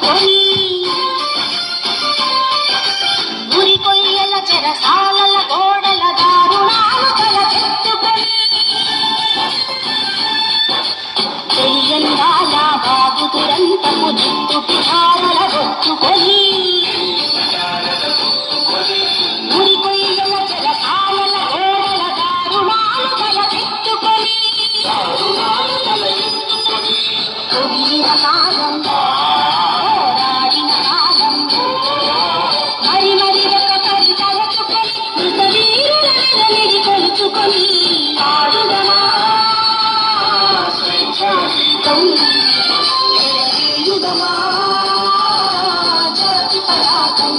అందుకొని ఉరి కొయ్యల చెరసాలల గోడల దారుణాలు తలకెత్తుకొని తెలియంగాల బాబు దురంతము జిత్తు పిహారల గొత్తుకొని ఉరి కొయ్యల చెరసాలల గోడల దారుణాలు తలకెత్తుకొని కొడిన కాలం పోరాడిన కాలం మరి మరి ఒక పడి తలచుకొని మృత వీరులని కొలుచుకొని ఆడుదమా స్వేచ్ఛాగీతం ఎరవేయుదమా జాతి పతాకం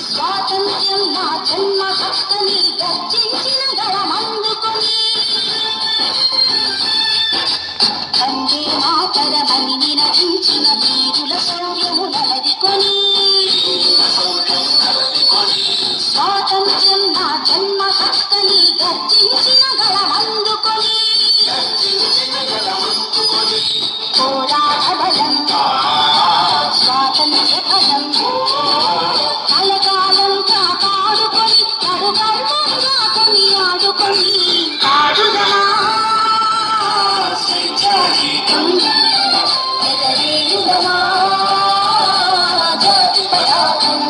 స్వాతంత్ర్యం నా జన్మ హక్కని గర్జించిన గళమందుకొని వందే మాతరమని నినదించిన వీరుల శౌర్యము నలదికొని స్వాతంత్ర్యం నా జన్మ హక్కని గర్జించిన గళమందుకొని పోరాట బలం స్వాతంత్ర్య పదం కలకాలం కాపాడుకొని కడు కర్మంగా కొనియాడుకొని ఆడుదమా స్వేచ్ఛాగీతం ఎగరేయుదమా జాతి పతాకం